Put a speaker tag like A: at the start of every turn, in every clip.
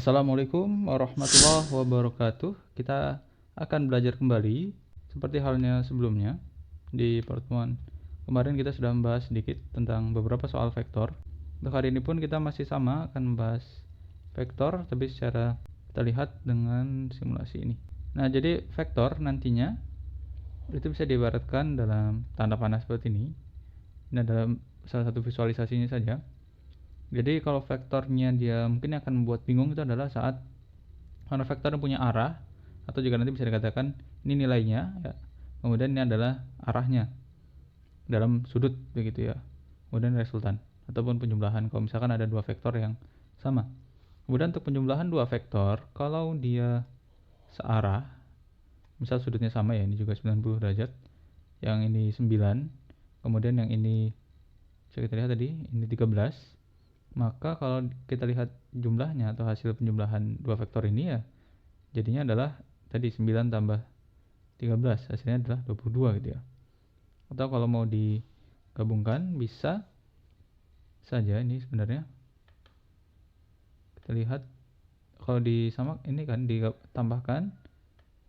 A: Assalamualaikum warahmatullahi wabarakatuh. Kita akan belajar kembali seperti halnya sebelumnya. Di pertemuan kemarin kita sudah membahas sedikit tentang beberapa soal vektor. Untuk hari ini pun kita masih sama akan membahas vektor, tapi secara kita lihat dengan simulasi ini. Nah, jadi vektor nantinya itu bisa diibaratkan dalam tanda panah seperti ini. Ini adalah salah satu visualisasinya saja. Jadi kalau vektornya dia mungkin akan membuat bingung itu adalah saat karena vektor yang punya arah, atau juga nanti bisa dikatakan ini nilainya ya. Kemudian ini adalah arahnya dalam sudut begitu ya. Kemudian resultan ataupun penjumlahan kalau misalkan ada dua vektor yang sama. Kemudian untuk penjumlahan dua vektor kalau dia searah, misal sudutnya sama ya, ini juga 90 derajat, yang ini 9, kemudian yang ini bisa kita lihat tadi ini 13, maka kalau kita lihat jumlahnya atau hasil penjumlahan dua vektor ini ya jadinya adalah tadi 9 tambah 13, hasilnya adalah 22 gitu ya. Atau kalau mau digabungkan bisa saja ini sebenarnya kita lihat kalau disamak ini kan ditambahkan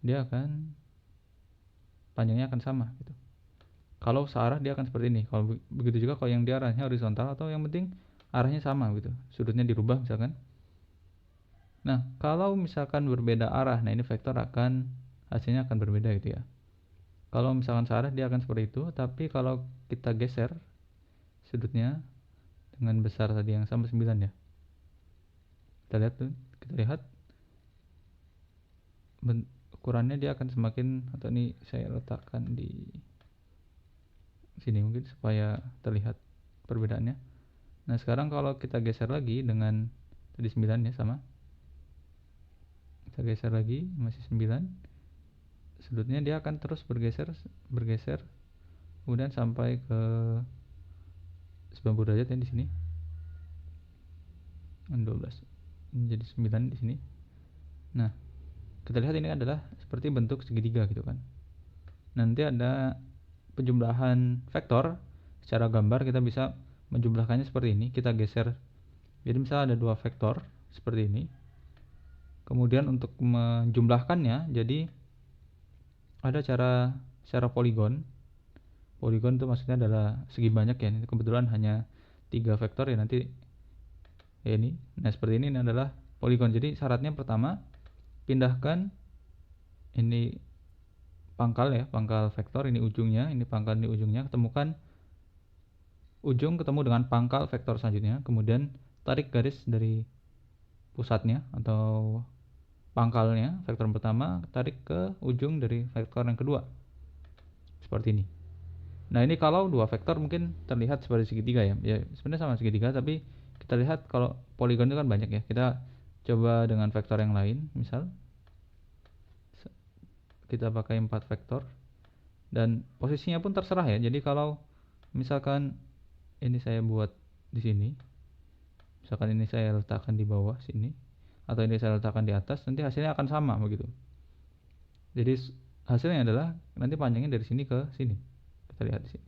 A: dia akan panjangnya akan sama gitu. Kalau searah dia akan seperti ini. Kalau begitu juga kalau yang di arahnya horizontal atau yang penting arahnya sama gitu. Sudutnya dirubah misalkan. Nah, kalau misalkan berbeda arah, nah ini vektor akan hasilnya akan berbeda gitu ya. Kalau misalkan searah dia akan seperti itu, tapi kalau kita geser sudutnya dengan besar tadi yang sama 9 ya. Kita lihat tuh, kita lihat ukurannya dia akan semakin, atau ini saya letakkan di sini mungkin supaya terlihat perbedaannya. Nah, sekarang kalau kita geser lagi dengan tadi 9 ya sama. Kita geser lagi masih 9. Sudutnya dia akan terus bergeser kemudian sampai ke 90 derajat ya di sini. 12 menjadi 9 di sini. Nah, kita lihat ini adalah seperti bentuk segitiga gitu kan. Nanti ada penjumlahan vektor secara gambar kita bisa menjumlahkannya seperti ini. Kita geser. Jadi misalnya ada dua vektor seperti ini. Kemudian untuk menjumlahkannya jadi ada secara poligon. Poligon itu maksudnya adalah segi banyak ya. Ini kebetulan hanya 3 vektor ya nanti ya ini. Nah, seperti ini adalah poligon. Jadi syaratnya pertama pindahkan ini pangkal ya, pangkal vektor ini ujungnya, ini pangkal ini ujungnya, ketemukan ujung ketemu dengan pangkal vektor selanjutnya, kemudian tarik garis dari pusatnya atau pangkalnya vektor yang pertama, tarik ke ujung dari vektor yang kedua seperti ini. Nah, ini kalau dua vektor mungkin terlihat seperti segitiga ya. Ya sebenarnya sama segitiga, tapi kita lihat kalau poligon itu kan banyak ya. Kita coba dengan vektor yang lain, misal kita pakai 4 vektor dan posisinya pun terserah ya. Jadi kalau misalkan ini saya buat di sini, misalkan ini saya letakkan di bawah sini atau ini saya letakkan di atas, nanti hasilnya akan sama begitu. Jadi hasilnya adalah nanti panjangnya dari sini ke sini. Kita lihat di sini.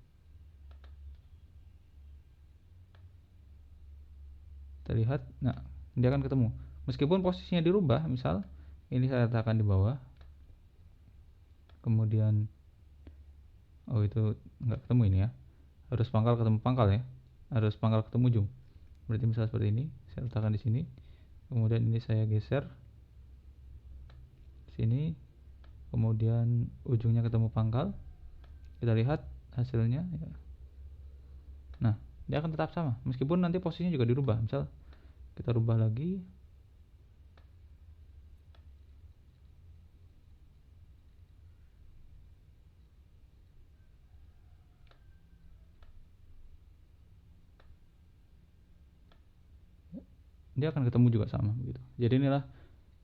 A: Kita lihat, nah dia akan ketemu. Meskipun posisinya dirubah, misal ini saya letakkan di bawah, kemudian oh itu nggak ketemu ini ya. Harus pangkal ketemu pangkal ya. Harus pangkal ketemu ujung. Berarti misal seperti ini, saya letakkan di sini. Kemudian ini saya geser sini, kemudian ujungnya ketemu pangkal. Kita lihat hasilnya ya. Nah, dia akan tetap sama meskipun nanti posisinya juga dirubah. Misal kita rubah lagi, dia akan ketemu juga sama begitu. Jadi inilah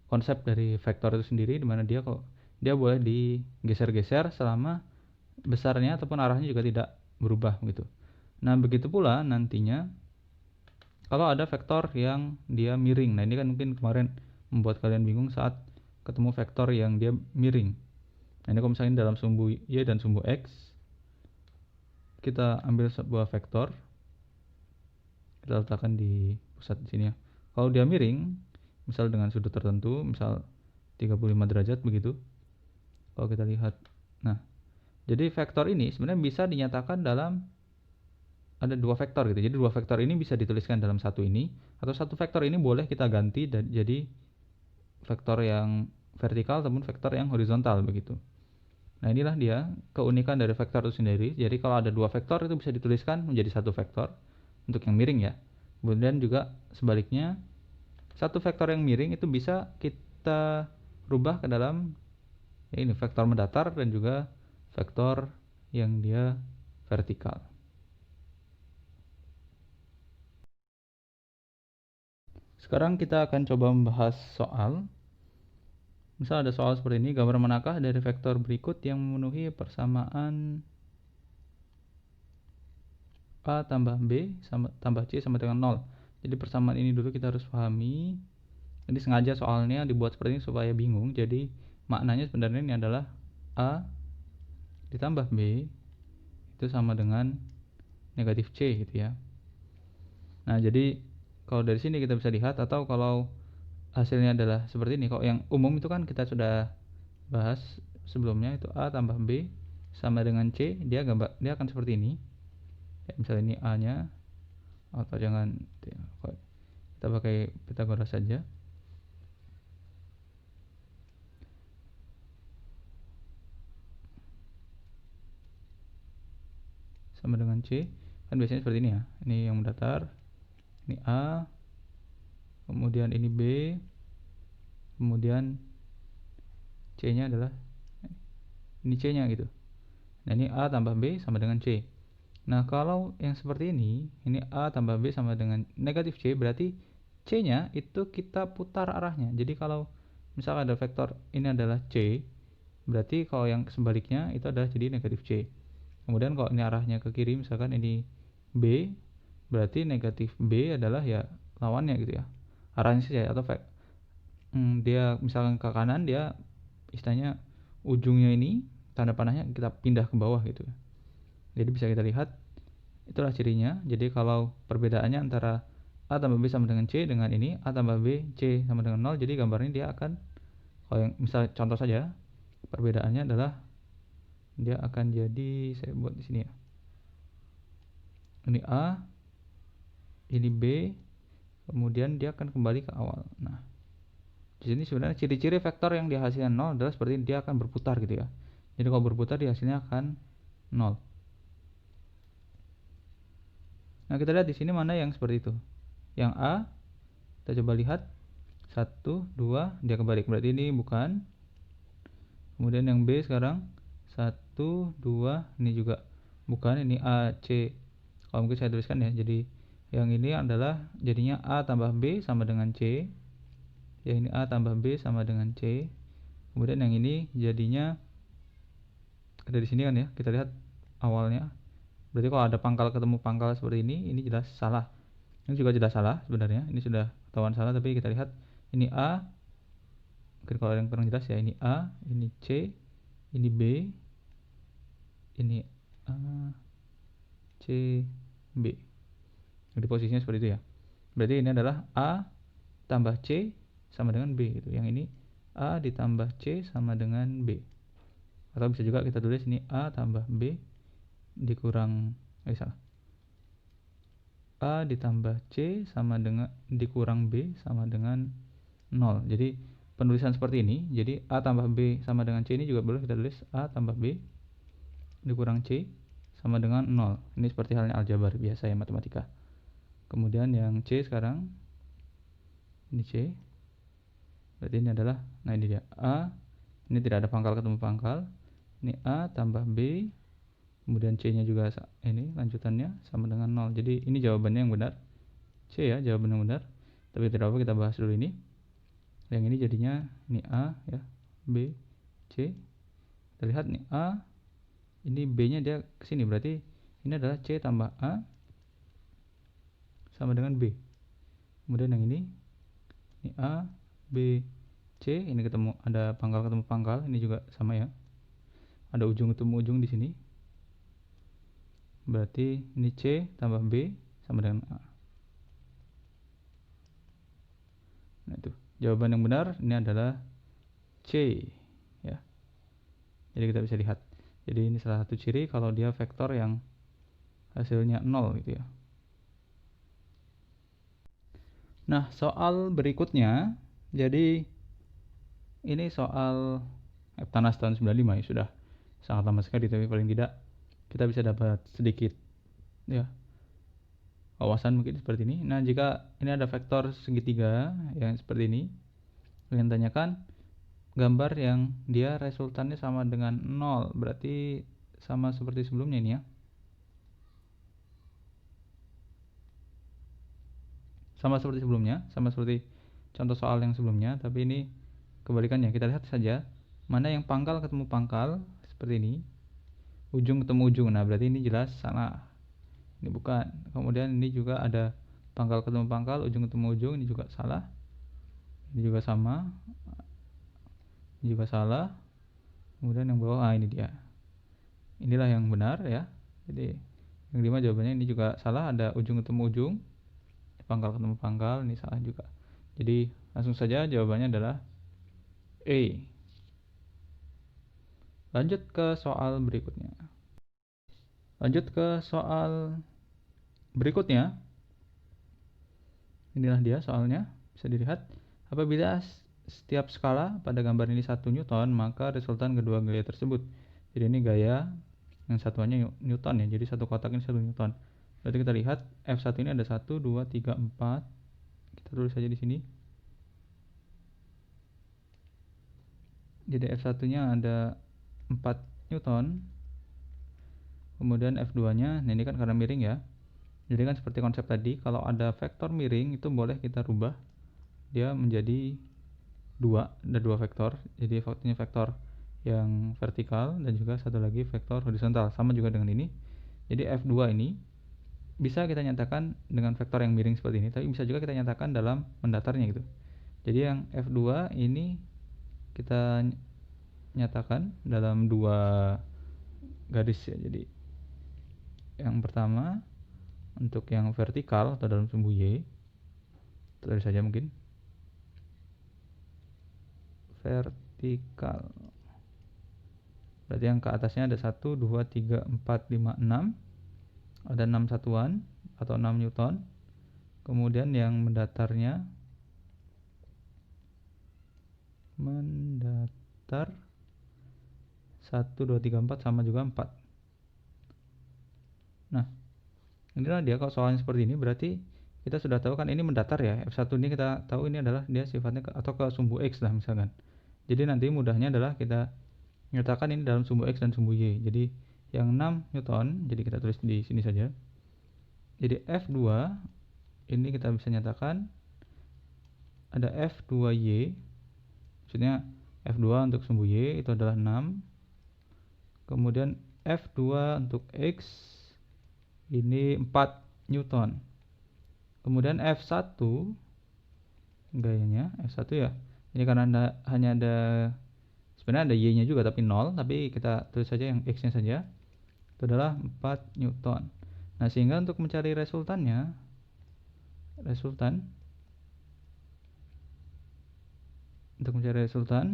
A: konsep dari vektor itu sendiri, di mana dia kok dia boleh digeser-geser selama besarnya ataupun arahnya juga tidak berubah gitu. Nah, begitu pula nantinya kalau ada vektor yang dia miring. Nah, ini kan mungkin kemarin membuat kalian bingung saat ketemu vektor yang dia miring. Nah, ini kalau misalnya dalam sumbu Y dan sumbu X, kita ambil sebuah vektor, kita letakkan di pusat di sini ya. Kalau dia miring, misal dengan sudut tertentu, misal 35 derajat begitu. Kalau kita lihat. Nah, jadi vektor ini sebenarnya bisa dinyatakan dalam ada dua vektor gitu. Jadi dua vektor ini bisa dituliskan dalam satu ini, atau satu vektor ini boleh kita ganti dan jadi vektor yang vertikal ataupun vektor yang horizontal begitu. Nah, inilah dia keunikan dari vektor itu sendiri. Jadi kalau ada dua vektor itu bisa dituliskan menjadi satu vektor untuk yang miring ya. Kemudian juga sebaliknya, satu vektor yang miring itu bisa kita rubah ke dalam ya ini vektor mendatar dan juga vektor yang dia vertikal. Sekarang kita akan coba membahas soal. Misal ada soal seperti ini, gambar manakah dari vektor berikut yang memenuhi persamaan A tambah B tambah C sama dengan 0. Jadi persamaan ini dulu kita harus pahami. Jadi sengaja soalnya dibuat seperti ini supaya bingung. Jadi maknanya sebenarnya ini adalah A ditambah B itu sama dengan negatif C gitu ya. Nah, jadi kalau dari sini kita bisa lihat, atau kalau hasilnya adalah seperti ini, kalau yang umum itu kan kita sudah bahas sebelumnya, itu A tambah B sama dengan C, dia akan seperti ini ya, misalnya ini A nya, atau jangan kita pakai Pythagoras saja. Sama dengan C, kan biasanya seperti ini ya, ini yang mendatar, ini A, kemudian ini B, kemudian C nya adalah ini C nya gitu. Nah, ini A tambah B sama dengan C. Nah, kalau yang seperti ini A tambah B sama dengan negatif C, berarti C nya itu kita putar arahnya. Jadi kalau misalkan ada vektor ini adalah C, berarti kalau yang sebaliknya itu adalah jadi negatif C. Kemudian kalau ini arahnya ke kiri, misalkan ini B, berarti negatif B adalah ya lawannya gitu ya, arahnya saja. Atau dia misalkan ke kanan, dia istilahnya ujungnya ini tanda panahnya kita pindah ke bawah gitu. Jadi bisa kita lihat itulah cirinya. Jadi kalau perbedaannya antara A tambah B sama dengan C dengan ini A tambah B C sama dengan 0, jadi gambarnya dia akan, kalau yang misal contoh saja, perbedaannya adalah dia akan jadi, saya buat di sini ya, ini A, ini B, kemudian dia akan kembali ke awal. Nah, di sini sebenarnya ciri-ciri vektor yang dihasilkan 0 adalah seperti ini, dia akan berputar gitu ya. Jadi kalau berputar, dia hasilnya akan 0. Nah, kita lihat di sini mana yang seperti itu. Yang A, kita coba lihat, 1, 2, dia kebalik, berarti ini bukan. Kemudian yang B sekarang 1, 2, ini juga bukan, ini A, C. Kalau mungkin saya tuliskan ya, jadi yang ini adalah jadinya A tambah B sama dengan C. Yang ini A tambah B sama dengan C. Kemudian yang ini jadinya ada di sini kan ya, kita lihat awalnya. Berarti kalau ada pangkal ketemu pangkal seperti ini jelas salah. Ini juga jelas salah sebenarnya, ini sudah ketahuan salah, tapi kita lihat ini A. Mungkin kalau yang kurang jelas ya, ini A, ini C, ini B, ini A, C, B. Jadi posisinya seperti itu ya. Berarti ini adalah A tambah C sama dengan B gitu. Yang ini A ditambah C sama dengan B. Atau bisa juga kita tulis ini A tambah B dikurang salah. A ditambah C sama dengan dikurang B sama dengan 0. Jadi penulisan seperti ini, jadi A tambah B sama dengan C ini juga boleh kita tulis A tambah B dikurang C sama dengan 0. Ini seperti halnya aljabar biasa ya, matematika. Kemudian yang C sekarang, ini C, berarti ini adalah, nah ini dia A, ini tidak ada pangkal ketemu pangkal, ini A tambah B, kemudian C nya juga ini lanjutannya sama dengan 0. Jadi ini jawabannya yang benar, C ya, jawaban yang benar. Tapi tidak apa, kita bahas dulu ini. Yang ini jadinya ini A ya, B, C. Kita lihat nih A, ini B nya dia kesini, berarti ini adalah C tambah A sama dengan B. Kemudian yang ini A, B, C, ini ketemu ada pangkal ketemu pangkal, ini juga sama ya. Ada ujung ketemu ujung di sini. Berarti ini C tambah B sama dengan A. Nah itu. Jawaban yang benar ini adalah C, ya. Jadi kita bisa lihat. Jadi ini salah satu ciri kalau dia vektor yang hasilnya 0 gitu ya. Nah, soal berikutnya, jadi ini soal Eptanas tahun 95 ya, sudah sangat lama sekali, tapi paling tidak kita bisa dapat sedikit ya wawasan mungkin seperti ini. Nah, jika ini ada vektor segitiga yang seperti ini, yang tanyakan gambar yang dia resultannya sama dengan 0, berarti sama seperti sebelumnya ini ya. Sama seperti sebelumnya, sama seperti contoh soal yang sebelumnya, tapi ini kebalikannya. Kita lihat saja mana yang pangkal ketemu pangkal seperti ini, ujung ketemu ujung. Nah, berarti ini jelas salah, ini bukan. Kemudian ini juga ada pangkal ketemu pangkal, ujung ketemu ujung, ini juga salah, ini juga sama, ini juga salah. Kemudian yang bawah, ini dia, inilah yang benar ya. Jadi yang 5 jawabannya ini juga salah, ada ujung ketemu ujung, pangkal ketemu pangkal, ini salah juga. Jadi langsung saja jawabannya adalah E. Lanjut ke soal berikutnya. Inilah dia soalnya, bisa dilihat. Apabila setiap skala pada gambar ini 1 Newton, maka resultan kedua gaya tersebut. Jadi ini gaya yang satuannya Newton ya. Jadi satu kotak ini 1 Newton. Berarti kita lihat F1 ini ada 1, 2, 3, 4. Kita tulis saja di sini. Jadi F1-nya ada 4 Newton. Kemudian F2-nya, nah ini kan karena miring ya. Jadi kan seperti konsep tadi, kalau ada vektor miring itu boleh kita rubah dia menjadi ada dua vektor. Jadi vektornya vektor yang vertikal dan juga satu lagi vektor horizontal, sama juga dengan ini. Jadi F2 ini bisa kita nyatakan dengan vektor yang miring seperti ini, tapi bisa juga kita nyatakan dalam mendatarnya gitu. Jadi yang F2 ini kita nyatakan dalam dua garis ya. Jadi yang pertama untuk yang vertikal atau dalam sumbu Y, tulis saja mungkin vertikal. Berarti yang ke atasnya ada 1, 2, 3, 4, 5, 6. Ada 6 satuan atau 6 Newton. Kemudian yang mendatar 1, 2, 3, 4 sama juga 4. Nah, inilah dia. Kalau soalnya seperti ini berarti kita sudah tahu kan ini mendatar ya. F1 ini kita tahu ini adalah dia sifatnya atau ke sumbu X lah misalkan. Jadi nanti mudahnya adalah kita nyatakan ini dalam sumbu X dan sumbu Y. Jadi yang 6 Newton, jadi kita tulis di sini saja. Jadi F2 ini kita bisa nyatakan ada F2Y. Maksudnya F2 untuk sumbu Y itu adalah 6. Kemudian F2 untuk X ini 4 Newton. Kemudian F1 gayanya F1 ya. Ini karena hanya ada, sebenarnya ada Y-nya juga tapi 0, tapi kita tulis saja yang X-nya saja. Itu adalah 4 Newton. Nah, sehingga untuk mencari resultan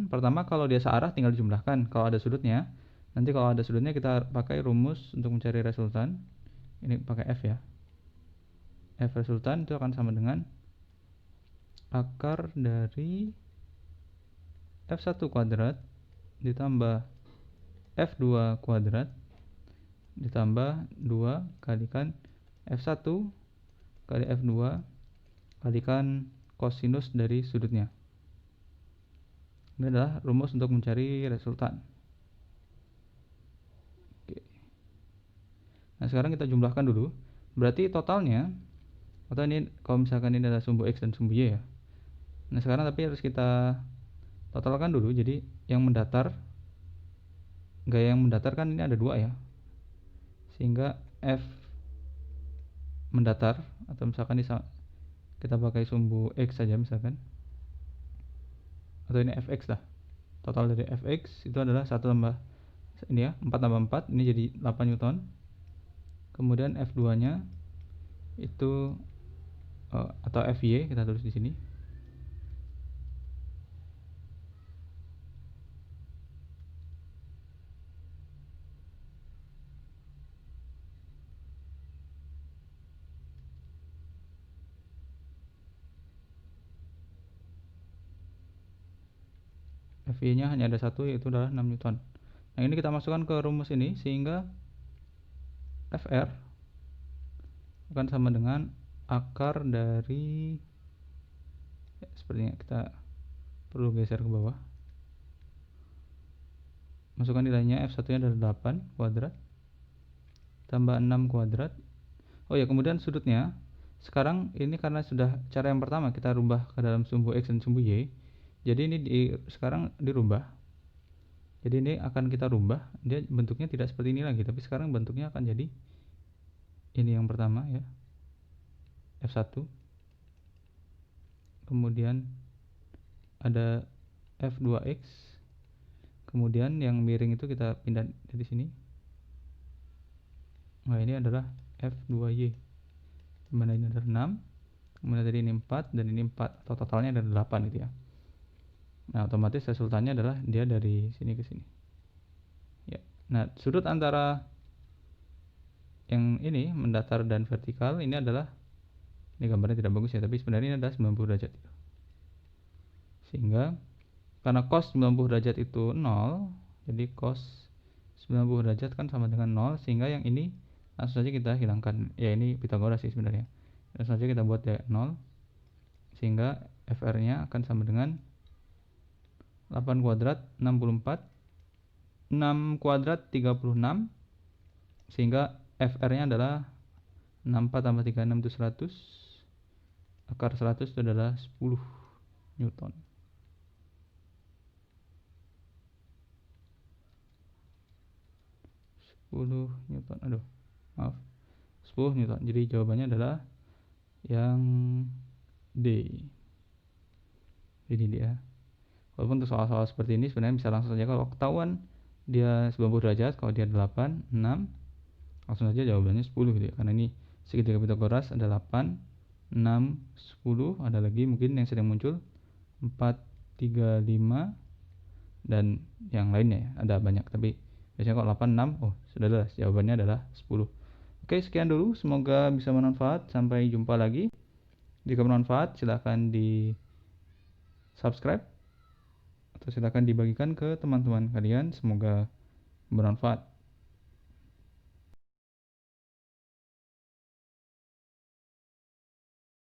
A: pertama kalau dia searah tinggal dijumlahkan kalau ada sudutnya. Nanti kalau ada sudutnya kita pakai rumus untuk mencari resultan. Ini pakai F ya. F resultan itu akan sama dengan akar dari F1 kuadrat ditambah F2 kuadrat ditambah 2 kalikan F1 kali F2 kalikan kosinus dari sudutnya. Ini adalah rumus untuk mencari resultan. Oke. Nah, sekarang kita jumlahkan dulu. Berarti totalnya, atau ini kalau misalkan ini adalah sumbu X dan sumbu Y ya. Nah, sekarang tapi harus kita totalkan dulu. Jadi yang mendatar, gaya yang mendatar kan ini ada 2 ya. Sehingga F mendatar, atau misalkan kita pakai sumbu X saja misalkan, atau ini Fx lah. Total dari Fx itu adalah 1 tambah ini ya, 4 tambah 4 ini jadi 8 Newton. Kemudian F2 nya itu atau Fy kita tulis di sini Fi nya hanya ada satu, yaitu adalah 6 Newton. Nah, ini kita masukkan ke rumus ini sehingga Fr akan sama dengan akar dari, sepertinya kita perlu geser ke bawah. Masukkan nilainya, F1 nya adalah 8 kuadrat tambah 6 kuadrat. Oh ya, kemudian sudutnya sekarang ini karena sudah cara yang pertama kita rubah ke dalam sumbu X dan sumbu Y, jadi ini sekarang dirubah. Jadi ini akan kita rubah, dia bentuknya tidak seperti ini lagi, tapi sekarang bentuknya akan jadi ini yang pertama ya, F1, kemudian ada F2X, kemudian yang miring itu kita pindah dari sini. Nah, ini adalah F2Y, dimana ini adalah 6, kemudian tadi ini 4, dan ini 4, atau totalnya ada 8 gitu ya. Nah, otomatis resultannya adalah dia dari sini ke sini ya. Nah, sudut antara yang ini mendatar dan vertikal ini adalah, ini gambarnya tidak bagus ya, tapi sebenarnya ini adalah 90 derajat gitu. Sehingga karena cos 90 derajat itu 0, jadi cos 90 derajat kan sama dengan 0, sehingga yang ini langsung saja kita hilangkan. Ya, ini Pythagoras sih sebenarnya. Langsung saja kita buat ya 0, sehingga Fr nya akan sama dengan 8 kuadrat 64, 6 kuadrat 36, sehingga Fr nya adalah 64 tambah 36 itu 100, akar 100 itu adalah 10 Newton. Aduh, maaf, 10 Newton. Jadi jawabannya adalah yang D. Ini dia. Walaupun untuk soal-soal seperti ini sebenarnya bisa langsung saja, kalau ketahuan dia 90 derajat, kalau dia 8, 6, langsung saja jawabannya 10 gitu ya. Karena ini segitiga Pythagoras ada 8, 6, 10, ada lagi mungkin yang sedang muncul 4, 3, 5, dan yang lainnya ya, ada banyak, tapi biasanya kalau 8, 6, oh sudah jelas jawabannya adalah 10. Oke, sekian dulu, semoga bisa bermanfaat. Sampai jumpa lagi. Jika bermanfaat silahkan di subscribe atau silahkan dibagikan ke teman-teman kalian. Semoga bermanfaat.